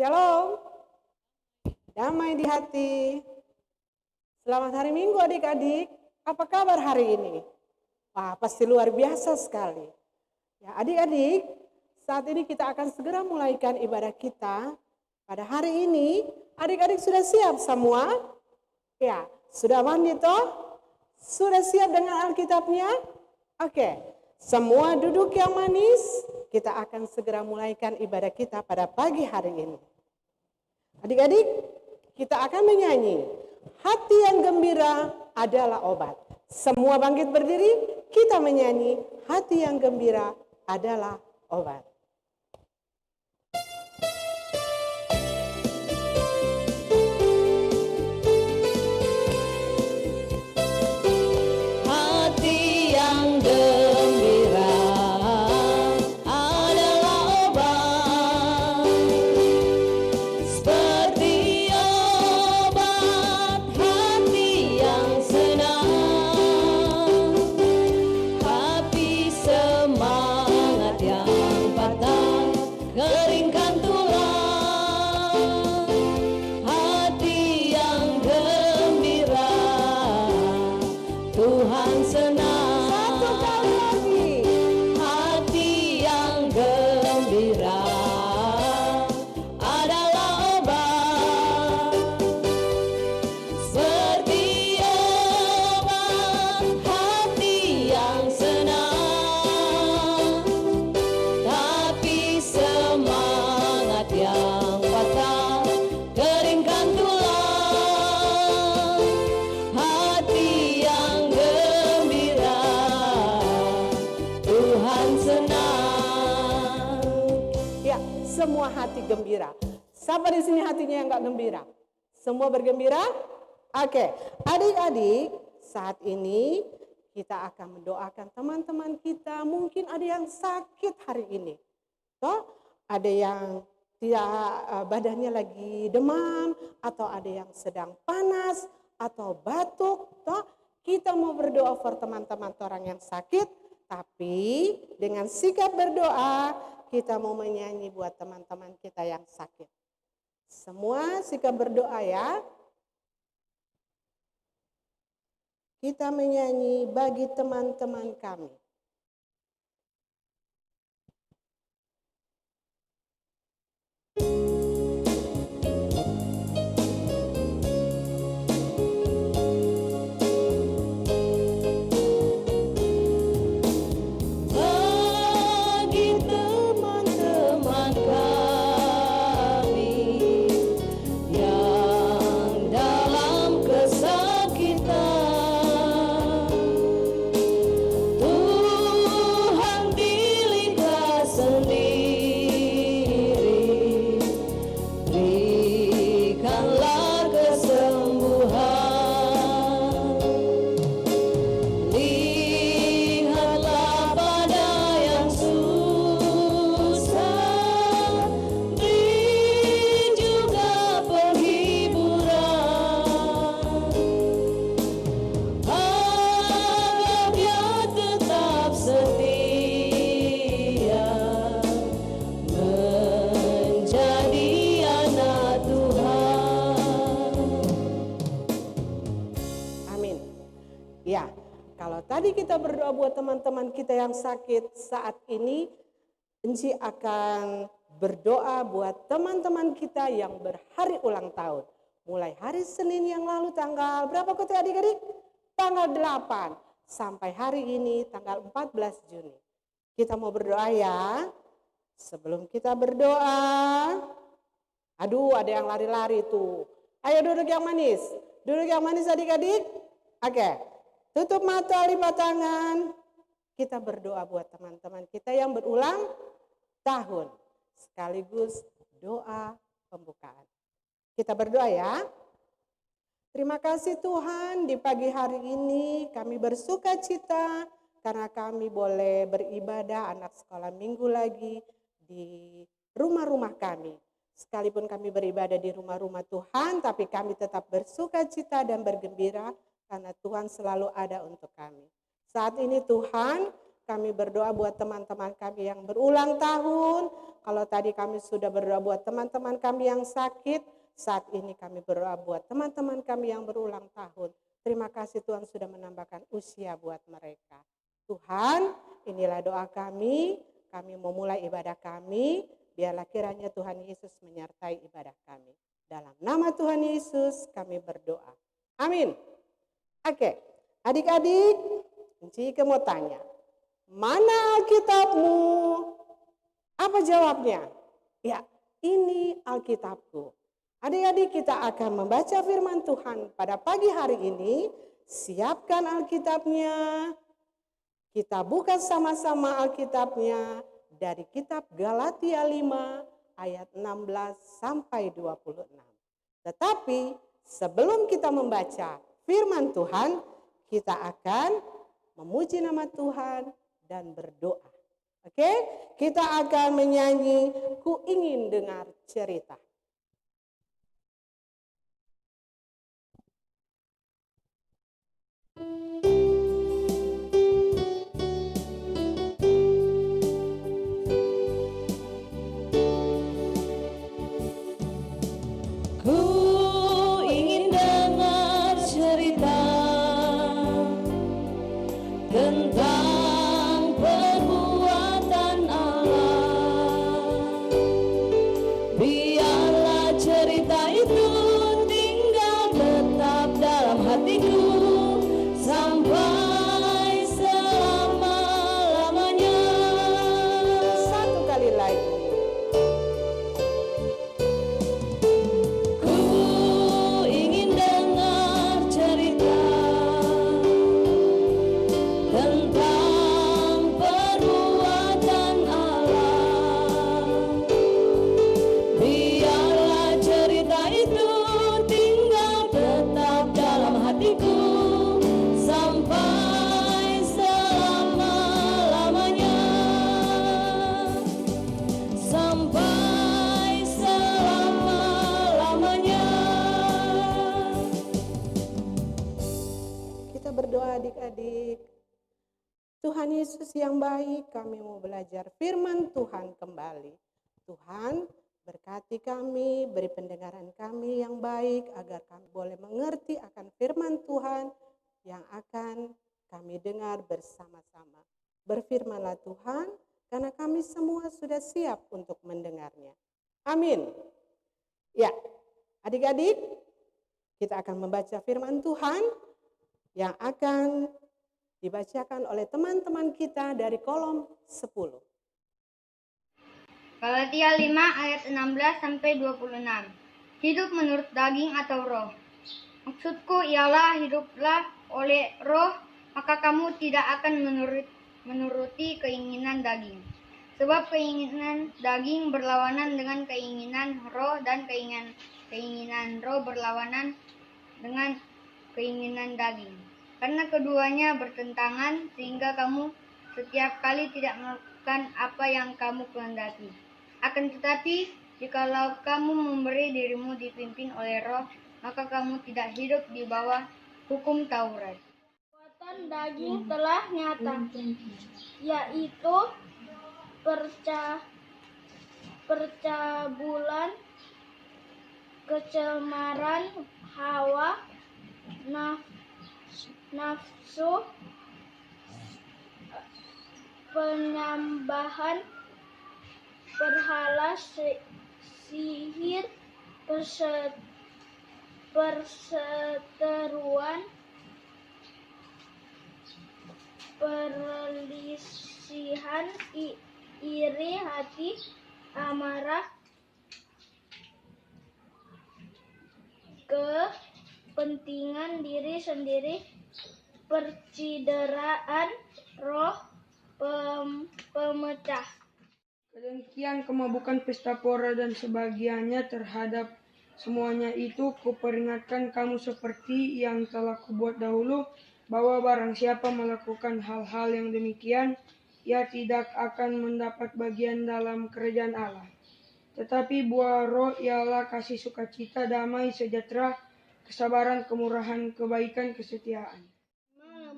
Shalom, damai di hati. Selamat hari Minggu adik-adik. Apa kabar hari ini? Wah, pasti luar biasa sekali. Ya, adik-adik, saat ini kita akan segera mulaikan ibadah kita. Pada hari ini, adik-adik sudah siap semua? Ya, sudah mandi toh? Sudah siap dengan Alkitabnya? Oke, semua duduk yang manis. Kita akan segera mulaikan ibadah kita pada pagi hari ini. Adik-adik, kita akan menyanyi. Hati yang gembira adalah obat. Semua bangkit berdiri, kita menyanyi. Hati yang gembira adalah obat. Hati yang gembira adalah obat, seperti obat hati yang senang, hati semangat yang patah, keringkan tulang, hati yang gembira Tuhan senang. Satu kali lagi. Hati yang gembira adalah obat, seperti obat hati yang senang, tapi semangat yang patah, keringkan tulang, hati yang gembira Tuhan senang. Ya, semua hati gembira. Siapa di sini hatinya yang gak gembira? Semua bergembira? Oke, adik-adik, saat ini kita akan mendoakan teman-teman kita. Mungkin ada yang sakit hari ini. Toh, ada yang tidak badannya lagi demam, atau ada yang sedang panas, atau batuk. Toh, kita mau berdoa for teman-teman orang yang sakit, tapi dengan sikap berdoa kita mau menyanyi buat teman-teman kita yang sakit. Semua sikap berdoa ya. Kita menyanyi bagi teman-teman kami. Bagi teman-teman kami yang dalam kesakitan, Tuhan pilihlah sendiri, berikanlah kesembuhan. Lihatlah pada yang susah, beri juga penghiburan, agar dia tetap setia menjadi anak Tuhan. Amin. Ya, kalau tadi kita berdoa buat teman-teman kita yang sakit, saat ini Enci akan berdoa buat teman-teman kita yang berhari ulang tahun. Mulai hari Senin yang lalu tanggal berapa kota adik-adik? Tanggal 8 sampai hari ini tanggal 14 Juni. Kita mau berdoa ya. Sebelum kita berdoa, aduh ada yang lari-lari tuh. Ayo duduk yang manis. Duduk yang manis adik-adik. Oke, tutup mata, lipat tangan. Kita berdoa buat teman-teman kita yang berulang tahun. Sekaligus doa pembukaan. Kita berdoa ya. Terima kasih Tuhan, di pagi hari ini kami bersuka cita karena kami boleh beribadah anak sekolah minggu lagi di rumah-rumah kami. Sekalipun kami beribadah di rumah-rumah Tuhan, tapi kami tetap bersuka cita dan bergembira karena Tuhan selalu ada untuk kami. Saat ini Tuhan, kami berdoa buat teman-teman kami yang berulang tahun. Kalau tadi kami sudah berdoa buat teman-teman kami yang sakit, saat ini kami berdoa buat teman-teman kami yang berulang tahun. Terima kasih Tuhan sudah menambahkan usia buat mereka. Tuhan, inilah doa kami memulai ibadah kami, biarlah kiranya Tuhan Yesus menyertai ibadah kami. Dalam nama Tuhan Yesus kami berdoa. Amin. Oke, adik-adik, jika mau tanya, mana Alkitabmu? Apa jawabnya? Ya, ini Alkitabku. Adik-adik, kita akan membaca firman Tuhan pada pagi hari ini. Siapkan Alkitabnya. Kita buka sama-sama Alkitabnya dari kitab Galatia 5 ayat 16 sampai 26. Tetapi sebelum kita membaca firman Tuhan, kita akan memuji nama Tuhan dan berdoa. Oke, kita akan menyanyi Ku Ingin Dengar Cerita. Ku ingin dengar cerita tentang perbuatan Allah. Biarlah cerita itu tinggal tetap dalam hatiku sampai selama-lamanya. Satu kali lagi. Ku ingin dengar cerita tentang perbuatan Allah. Biarlah cerita itu tinggal tetap dalam hatiku sampai selama-lamanya. Sampai selama-lamanya. Kita berdoa adik-adik. Tuhan Yesus yang baik, kami mau belajar firman Tuhan kembali. Tuhan, berkati kami, beri pendengaran kami yang baik agar kami boleh mengerti akan firman Tuhan yang akan kami dengar bersama-sama. Berfirmanlah Tuhan, karena kami semua sudah siap untuk mendengarnya. Amin. Ya, adik-adik, kita akan membaca firman Tuhan yang akan dibacakan oleh teman-teman kita dari kolom 10. Galatia 5 ayat 16 sampai 26. Hidup menurut daging atau roh? Maksudku ialah hiduplah oleh roh, maka kamu tidak akan menuruti keinginan daging. Sebab keinginan daging berlawanan dengan keinginan roh dan keinginan roh berlawanan dengan keinginan daging. Karena keduanya bertentangan sehingga kamu setiap kali tidak melakukan apa yang kamu kehendaki. Akan tetapi, jikalau kamu memberi dirimu dipimpin oleh roh, maka kamu tidak hidup di bawah hukum Taurat. Perbuatan daging telah nyata, yaitu percabulan, kecemaran hawa, nafsu, penyambahan, berhala, sihir, perseteruan, perselisihan, iri hati, amarah, kepentingan diri sendiri, percideraan roh, pemecah. Kedengkian, kemabukan, pesta pora, dan sebagiannya terhadap semuanya itu kuperingatkan kamu seperti yang telah kubuat dahulu, bahwa barang siapa melakukan hal-hal yang demikian, ia tidak akan mendapat bagian dalam kerajaan Allah. Tetapi buah roh ialah kasih, sukacita, damai, sejahtera, kesabaran, kemurahan, kebaikan, kesetiaan.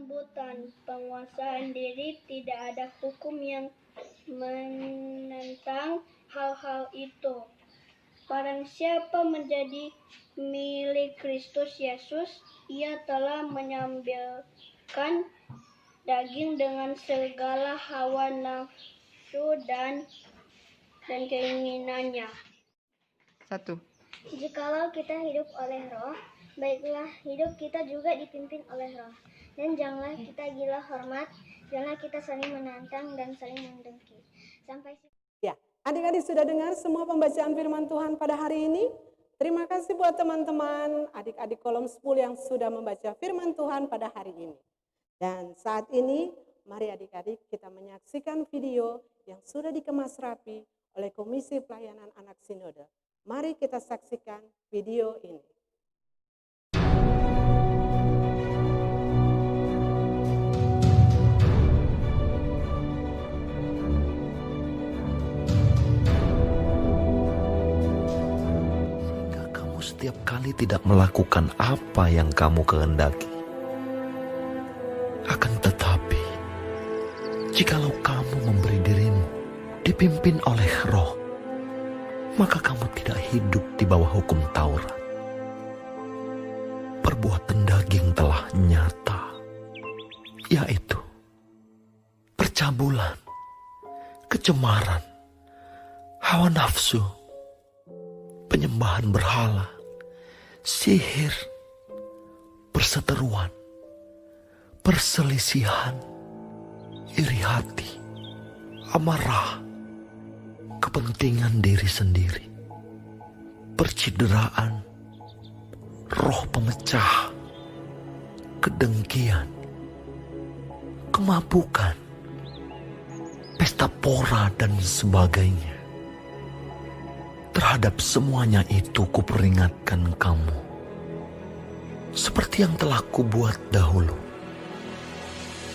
kelembutan, penguasaan diri, tidak ada hukum yang menentang hal-hal itu. Barang siapa menjadi milik Kristus Yesus, ia telah menyambilkan daging dengan segala hawa nafsu dan keinginannya. 1. Jikalau kita hidup oleh Roh, baiklah hidup kita juga dipimpin oleh Roh. Dan janganlah kita gila hormat, janganlah kita saling menantang dan saling mendengki. Sampai Ya, adik-adik sudah dengar semua pembacaan firman Tuhan pada hari ini? Terima kasih buat teman-teman, adik-adik kolom 10 yang sudah membaca firman Tuhan pada hari ini. Dan saat ini, mari adik-adik kita menyaksikan video yang sudah dikemas rapi oleh Komisi Pelayanan Anak Sinode. Mari kita saksikan video ini. Sehingga kamu setiap kali tidak melakukan apa yang kamu kehendaki. Akan tetapi, jikalau kamu memberi dirimu dipimpin oleh Roh, maka kamu tidak hidup di bawah hukum Taurat. Perbuatan daging telah nyata, yaitu percabulan, kecemaran, hawa nafsu, penyembahan berhala, sihir, perseteruan, perselisihan, iri hati, amarah, kepentingan diri sendiri, percideraan, roh pemecah, kedengkian, kemabukan, pesta pora dan sebagainya. Terhadap semuanya itu kuperingatkan kamu, seperti yang telah kubuat dahulu,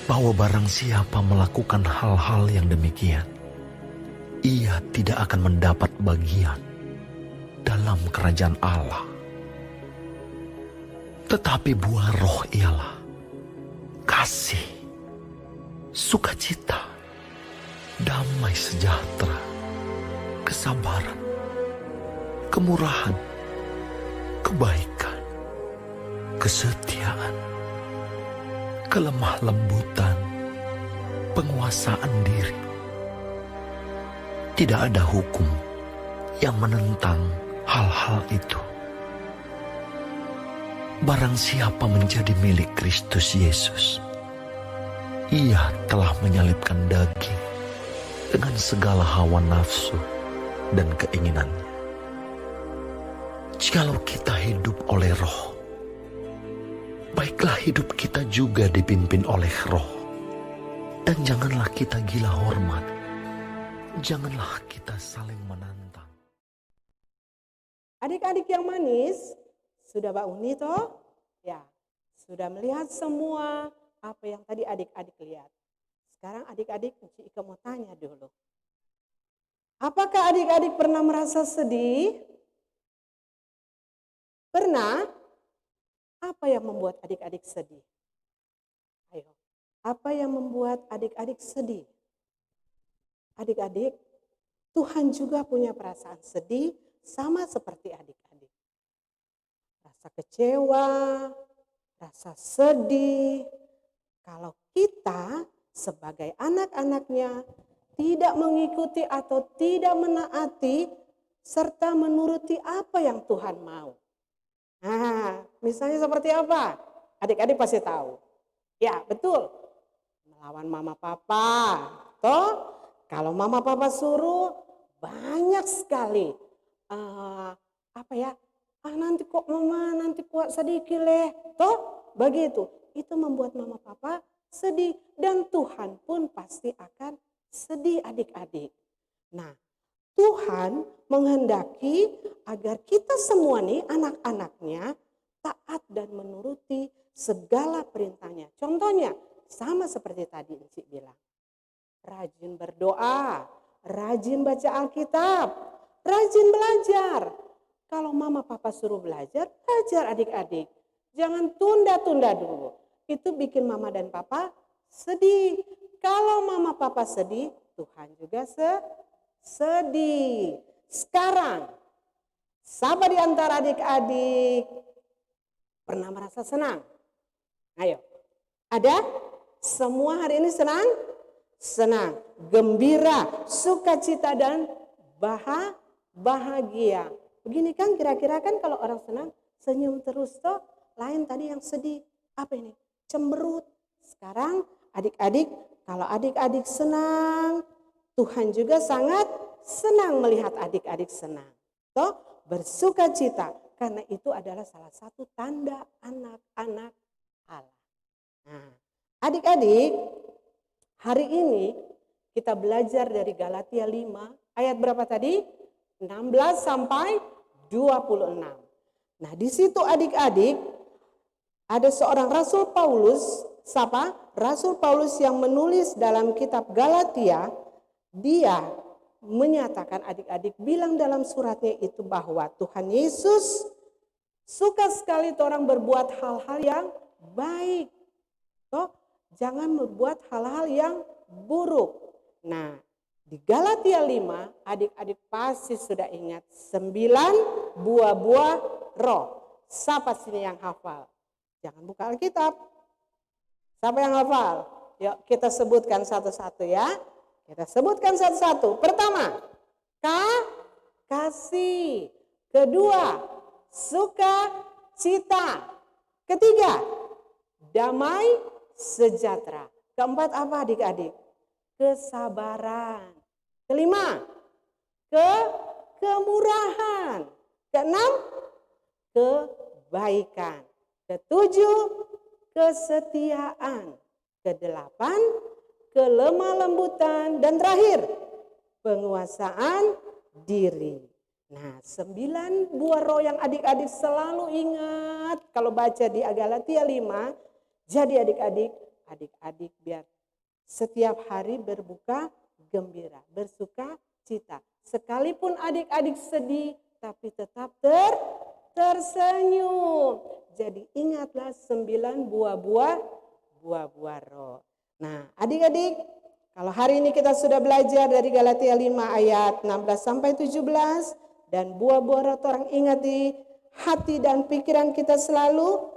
bahwa barang siapa melakukan hal-hal yang demikian, ia tidak akan mendapat bagian dalam kerajaan Allah. Tetapi buah Roh ialah kasih, sukacita, damai sejahtera, kesabaran, kemurahan, kebaikan, kesetiaan, kelemah lembutan, penguasaan diri. Tidak ada hukum yang menentang hal-hal itu. Barang siapa menjadi milik Kristus Yesus, ia telah menyalibkan daging dengan segala hawa nafsu dan keinginannya. Jikalau kita hidup oleh Roh, baiklah hidup kita juga dipimpin oleh Roh. Dan janganlah kita gila hormat, janganlah kita saling menantang. Adik-adik yang manis, sudah Mbak Uni toh? Ya, sudah melihat semua apa yang tadi adik-adik lihat. Sekarang adik-adik Encik Ika mau tanya dulu. Apakah adik-adik pernah merasa sedih? Pernah? Apa yang membuat adik-adik sedih? Ayo, apa yang membuat adik-adik sedih? Adik-adik, Tuhan juga punya perasaan sedih sama seperti adik-adik. Rasa kecewa, rasa sedih. Kalau kita sebagai anak-anaknya tidak mengikuti atau tidak menaati serta menuruti apa yang Tuhan mau. Nah, misalnya seperti apa? Adik-adik pasti tahu. Ya, betul. Melawan mama papa. Toh? Kalau mama papa suruh banyak sekali nanti kok mama nanti kuat sedikit leh, toh begitu. Itu membuat mama papa sedih dan Tuhan pun pasti akan sedih adik-adik. Nah, Tuhan menghendaki agar kita semua nih anak-anaknya taat dan menuruti segala perintahnya. Contohnya sama seperti tadi Encik bilang. Rajin berdoa, rajin baca Alkitab, rajin belajar. Kalau mama papa suruh belajar, belajar adik-adik. Jangan tunda-tunda dulu. itu bikin mama dan papa sedih. Kalau mama papa sedih, Tuhan juga sedih. Sekarang, siapa di antara adik-adik pernah merasa senang? Ayo, ada? Semua hari ini senang? Senang, gembira, sukacita dan bahagia. Begini kan kira-kira kan kalau orang senang senyum terus toh. Lain tadi yang sedih. Apa ini? Cemberut. Sekarang adik-adik, kalau adik-adik senang, Tuhan juga sangat senang melihat adik-adik senang. Toh bersukacita. Karena itu adalah salah satu tanda anak-anak Allah. Nah, adik-adik, hari ini kita belajar dari Galatia 5, ayat berapa tadi? 16 sampai 26. Nah, di situ adik-adik ada seorang Rasul Paulus, siapa? Rasul Paulus yang menulis dalam kitab Galatia, dia menyatakan adik-adik bilang dalam suratnya itu bahwa Tuhan Yesus suka sekali orang berbuat hal-hal yang baik. Toh, jangan membuat hal-hal yang buruk. Nah, di Galatia 5, adik-adik pasti sudah ingat 9 buah-buah roh. Siapa sini yang hafal? Jangan buka Alkitab. Siapa yang hafal? Yuk kita sebutkan satu-satu ya. Kita sebutkan satu-satu. Pertama, kasih. Kedua, sukacita. Ketiga, damai sejahtera. Keempat apa adik-adik? Kesabaran. Kelima, kemurahan. Keenam, kebaikan. Ketujuh, kesetiaan. Kedelapan, kelemah lembutan. Dan terakhir, penguasaan diri. Nah, 9 buah roh yang adik-adik selalu ingat kalau baca di Galatia 5. Jadi adik-adik biar setiap hari berbuka gembira, bersuka cita. Sekalipun adik-adik sedih, tapi tetap tersenyum. Jadi ingatlah 9 buah-buah roh. Nah, adik-adik, kalau hari ini kita sudah belajar dari Galatia 5 ayat 16 sampai 17 dan buah-buah roh orang ingat di hati dan pikiran kita selalu,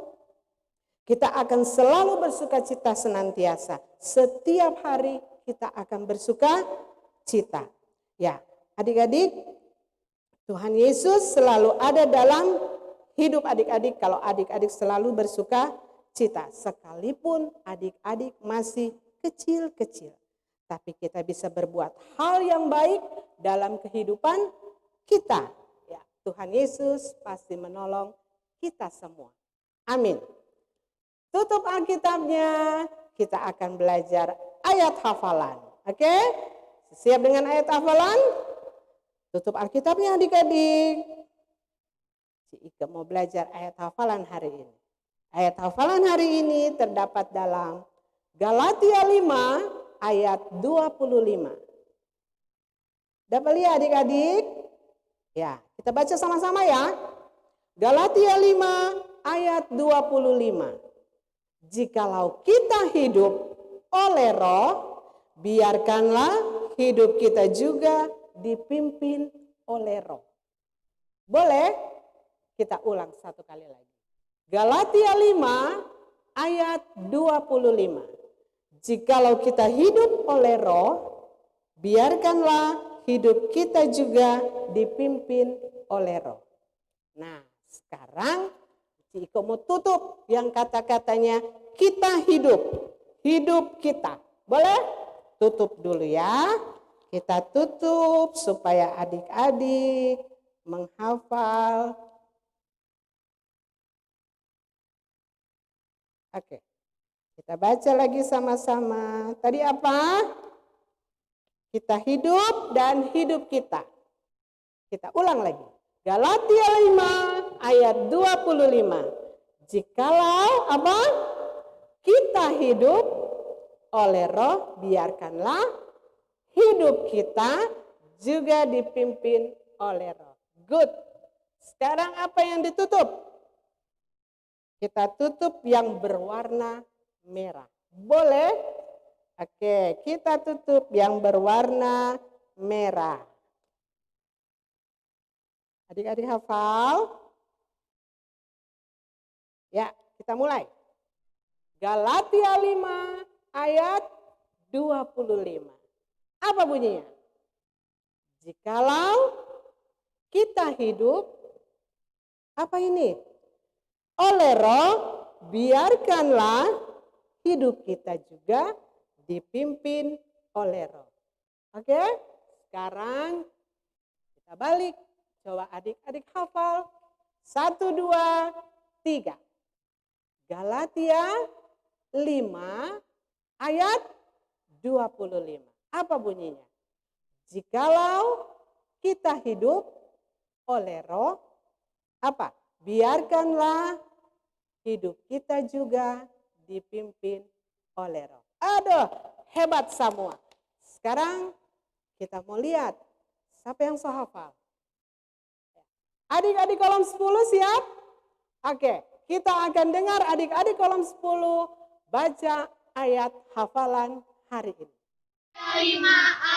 kita akan selalu bersuka cita senantiasa. Setiap hari kita akan bersuka cita. Ya, adik-adik, Tuhan Yesus selalu ada dalam hidup adik-adik kalau adik-adik selalu bersuka cita. Sekalipun adik-adik masih kecil-kecil. Tapi kita bisa berbuat hal yang baik dalam kehidupan kita. Ya, Tuhan Yesus pasti menolong kita semua. Amin. Tutup Alkitabnya, kita akan belajar ayat hafalan. Oke? Siap dengan ayat hafalan? Tutup Alkitabnya adik-adik. Si Ika mau belajar ayat hafalan hari ini. Ayat hafalan hari ini terdapat dalam Galatia 5 ayat 25. Dapat lihat adik-adik? Ya, kita baca sama-sama ya. Galatia 5 ayat 25. Jikalau kita hidup oleh roh, biarkanlah hidup kita juga dipimpin oleh roh. Boleh? Kita ulang satu kali lagi. Galatia 5 ayat 25. Jikalau kita hidup oleh roh, biarkanlah hidup kita juga dipimpin oleh roh. Nah, sekarang Iko mau tutup yang kata-katanya kita hidup kita. Boleh? Tutup dulu ya. Kita tutup supaya adik-adik menghafal. Oke. Kita baca lagi sama-sama. Tadi apa? Kita hidup dan hidup kita. Kita ulang lagi. Galatia 5 ayat 25. Jikalau apa? Kita hidup oleh roh, biarkanlah hidup kita juga dipimpin oleh roh. Good. Sekarang apa yang ditutup? Kita tutup yang berwarna merah. Boleh? Oke, kita tutup yang berwarna merah. Adik-adik hafal? Ya, kita mulai. Galatia 5 ayat 25. Apa bunyinya? Jikalau kita hidup, apa ini? Oleh Roh, biarkanlah hidup kita juga dipimpin oleh Roh. Oke? Sekarang kita balik. Coba adik-adik hafal. 1, 2, 3. Galatia 5 ayat 25. Apa bunyinya? Jikalau kita hidup oleh Roh, apa? Biarkanlah hidup kita juga dipimpin oleh Roh. Aduh, hebat semua. Sekarang kita mau lihat siapa yang hafal. Adik-adik kolom 10 siap? Oke, kita akan dengar adik-adik kolom 10 baca ayat hafalan hari ini. 5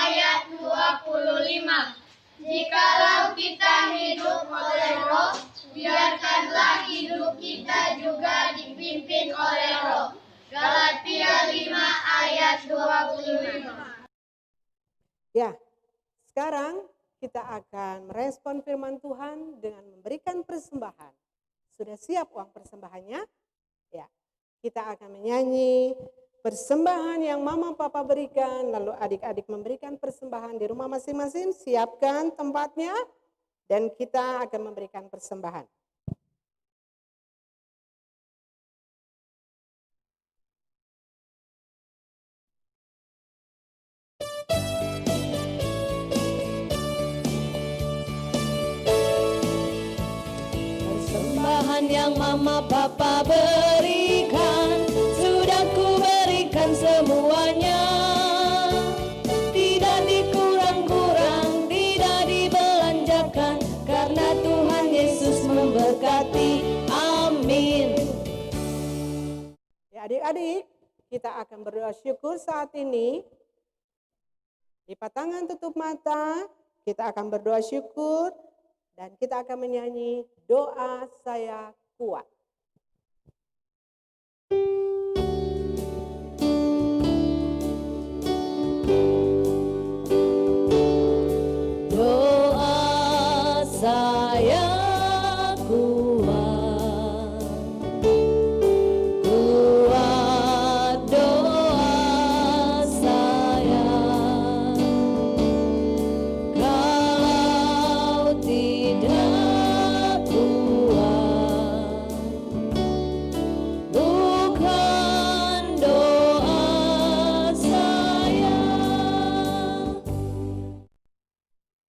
ayat 25. Jikalau kita hidup oleh Roh, biarkanlah hidup kita juga dipimpin oleh Roh. Galatia 5 ayat 25. Ya, sekarang kita akan merespon firman Tuhan dengan memberikan persembahan. Sudah siap uang persembahannya? Ya, kita akan menyanyi persembahan yang mama papa berikan, lalu adik-adik memberikan persembahan di rumah masing-masing, siapkan tempatnya, dan kita akan memberikan persembahan. Persembahan yang mama papa berikan, sudah ku berikan semuanya. Tidak dikurang-kurang, tidak dibelanjakan, karena Tuhan Yesus memberkati. Amin. Ya adik-adik, kita akan berdoa syukur saat ini. Lipat tangan, tutup mata, kita akan berdoa syukur dan kita akan menyanyi doa saya kuat. Doa saya kuat, kuat doa saya. Kalau tidak kuat, bukan doa saya.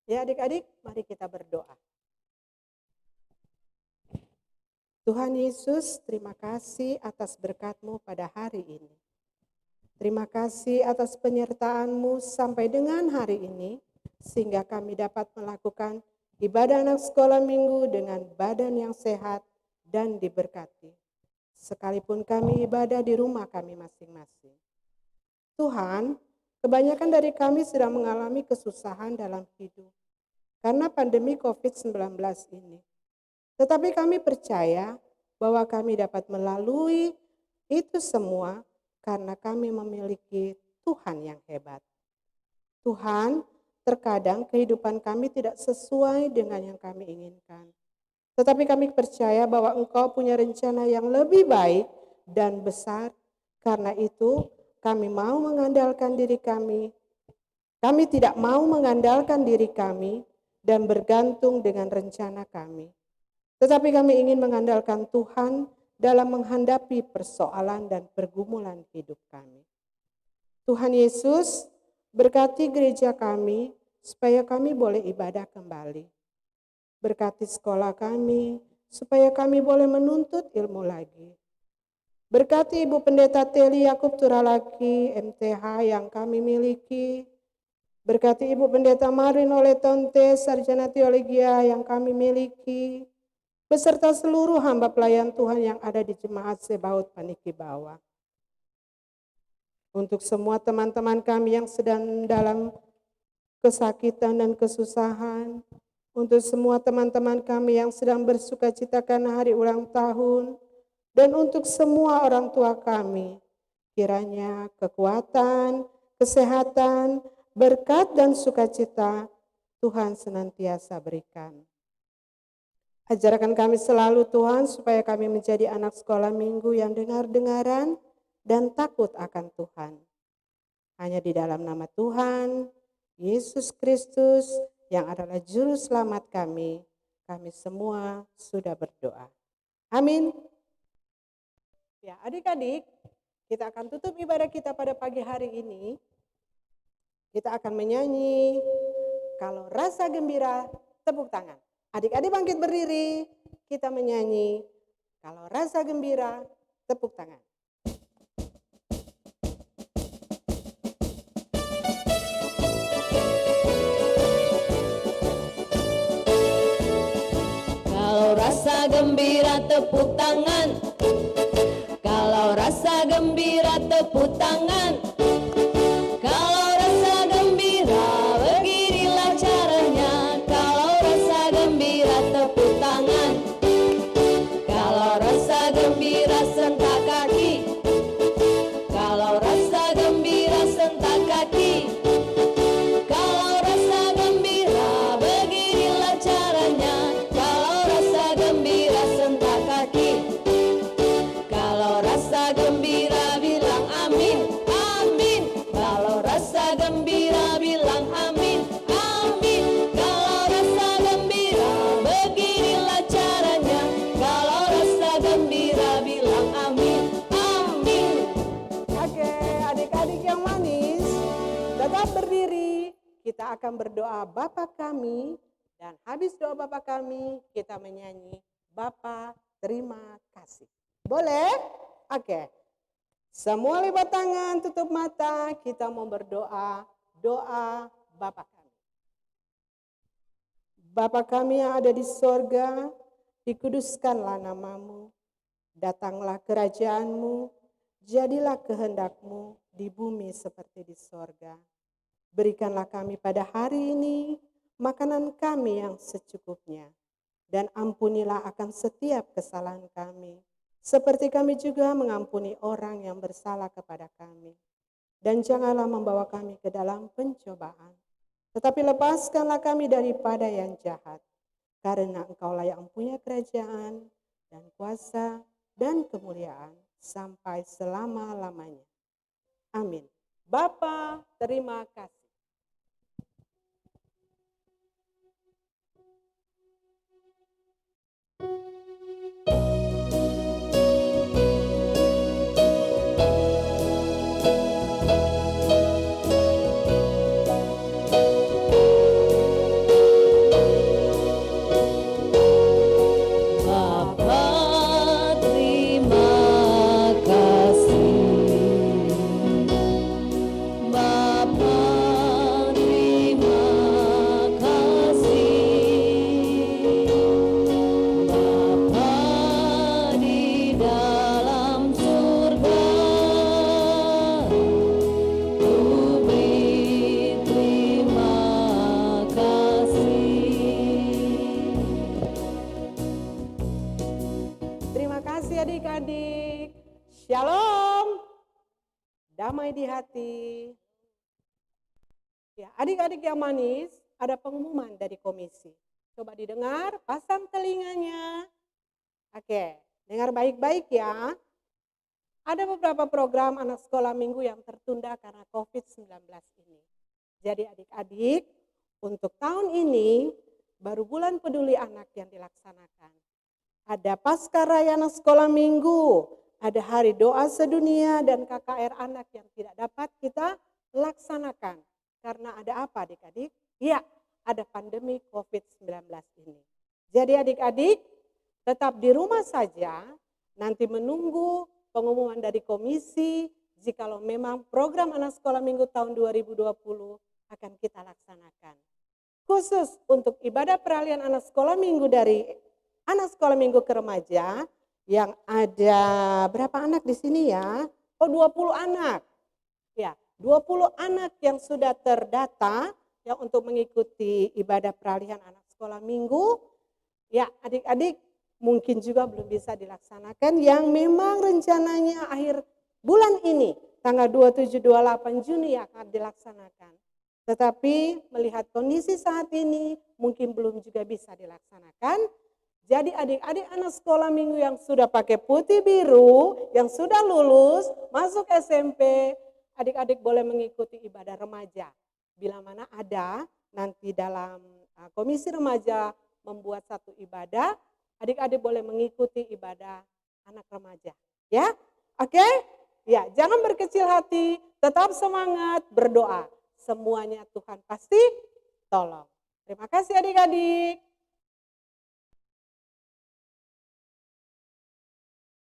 Ya adik-adik, mari kita berdoa. Tuhan Yesus, terima kasih atas berkat-Mu pada hari ini. Terima kasih atas penyertaan-Mu sampai dengan hari ini, sehingga kami dapat melakukan ibadah anak sekolah minggu dengan badan yang sehat dan diberkati. Sekalipun kami ibadah di rumah kami masing-masing. Tuhan, kebanyakan dari kami sedang mengalami kesusahan dalam hidup karena pandemi COVID-19 ini. Tetapi kami percaya bahwa kami dapat melalui itu semua karena kami memiliki Tuhan yang hebat. Tuhan, terkadang kehidupan kami tidak sesuai dengan yang kami inginkan. Tetapi kami percaya bahwa Engkau punya rencana yang lebih baik dan besar. Karena itu kami mau mengandalkan diri kami. Kami tidak mau mengandalkan diri kami dan bergantung dengan rencana kami. Tetapi kami ingin mengandalkan Tuhan dalam menghadapi persoalan dan pergumulan hidup kami. Tuhan Yesus, berkati gereja kami supaya kami boleh ibadah kembali. Berkati sekolah kami supaya kami boleh menuntut ilmu lagi. Berkati Ibu Pendeta Teli Yakub Turalaki MTH yang kami miliki. Berkati Ibu Pendeta Marin Oletonte Sarjana Teologia yang kami miliki. Beserta seluruh hamba pelayan Tuhan yang ada di Jemaat Sebaut Paniki Bawah. Untuk semua teman-teman kami yang sedang dalam kesakitan dan kesusahan, untuk semua teman-teman kami yang sedang bersuka cita karena hari ulang tahun, dan untuk semua orang tua kami, kiranya kekuatan, kesehatan, berkat dan sukacita Tuhan senantiasa berikan. Ajarkan kami selalu Tuhan supaya kami menjadi anak sekolah minggu yang dengar-dengaran dan takut akan Tuhan. Hanya di dalam nama Tuhan Yesus Kristus yang adalah juru selamat kami semua sudah berdoa. Amin. Ya, adik-adik, kita akan tutup ibadah kita pada pagi hari ini. Kita akan menyanyi, kalau rasa gembira, tepuk tangan. Adik-adik bangkit berdiri, kita menyanyi, kalau rasa gembira, tepuk tangan. Kalau rasa gembira tepuk tangan. Kalau rasa gembira tepuk tangan. Kalau rasa gembira beginilah caranya. Kalau rasa gembira tepuk tangan. Kalau rasa gembira sentak kaki. Kalau rasa gembira sentak kaki. Kalau rasa gembira beginilah caranya. Kalau rasa gembira sentak kaki. Kalau rasa gembira bilang amin, amin. Kalau rasa gembira bilang amin, amin. Kalau rasa gembira beginilah caranya. Kalau rasa gembira bilang amin, amin. Oke, adik-adik yang manis, tetap berdiri. Kita akan berdoa Bapa kami, dan habis doa Bapa kami, kita menyanyi Bapa terima kasih. Boleh? Oke. Semua lipat tangan, tutup mata, kita mau berdoa, doa Bapa kami. Bapa kami yang ada di sorga, dikuduskanlah namamu, datanglah kerajaanmu, jadilah kehendakmu di bumi seperti di sorga. Berikanlah kami pada hari ini makanan kami yang secukupnya, dan ampunilah akan setiap kesalahan kami, seperti kami juga mengampuni orang yang bersalah kepada kami. Dan janganlah membawa kami ke dalam pencobaan, tetapi lepaskanlah kami daripada yang jahat, karena Engkaulah yang mempunyai kerajaan dan kuasa dan kemuliaan sampai selama-lamanya. Amin. Bapa, terima kasih. Bapa terima kasih. Bapa terima kasih. Bapa di dalam surga, ku beri terima kasih. Terima kasih adik-adik. Shalom. Damai di hati. Ya, adik-adik yang manis, ada pengumuman dari komisi. Coba didengar, pasang telinganya. Oke, dengar baik-baik ya. Ada beberapa program anak sekolah minggu yang tertunda karena COVID-19 ini. Jadi adik-adik, untuk tahun ini baru bulan peduli anak yang dilaksanakan. Ada Pasca Raya Anak Sekolah Minggu, ada Hari Doa Sedunia dan KKR Anak yang tidak dapat kita laksanakan. Karena ada apa adik-adik? Ya, ada pandemi COVID-19 ini. Jadi adik-adik tetap di rumah saja, nanti menunggu pengumuman dari komisi jikalau memang program Anak Sekolah Minggu tahun 2020 akan kita laksanakan. Khusus untuk ibadah peralihan anak sekolah minggu dari anak sekolah minggu ke remaja yang ada berapa anak di sini ya? Oh 20 anak. Ya, 20 anak yang sudah terdata yang untuk mengikuti ibadah peralihan anak sekolah minggu. Ya, adik-adik mungkin juga belum bisa dilaksanakan yang memang rencananya akhir bulan ini, tanggal 27-28 Juni akan dilaksanakan. Tetapi melihat kondisi saat ini mungkin belum juga bisa dilaksanakan. Jadi adik-adik anak sekolah minggu yang sudah pakai putih biru, yang sudah lulus, masuk SMP, adik-adik boleh mengikuti ibadah remaja. Bila mana ada nanti dalam komisi remaja membuat satu ibadah, adik-adik boleh mengikuti ibadah anak remaja. Ya, oke? Ya, jangan berkecil hati, tetap semangat, berdoa. Semuanya Tuhan pasti tolong. Terima kasih adik-adik.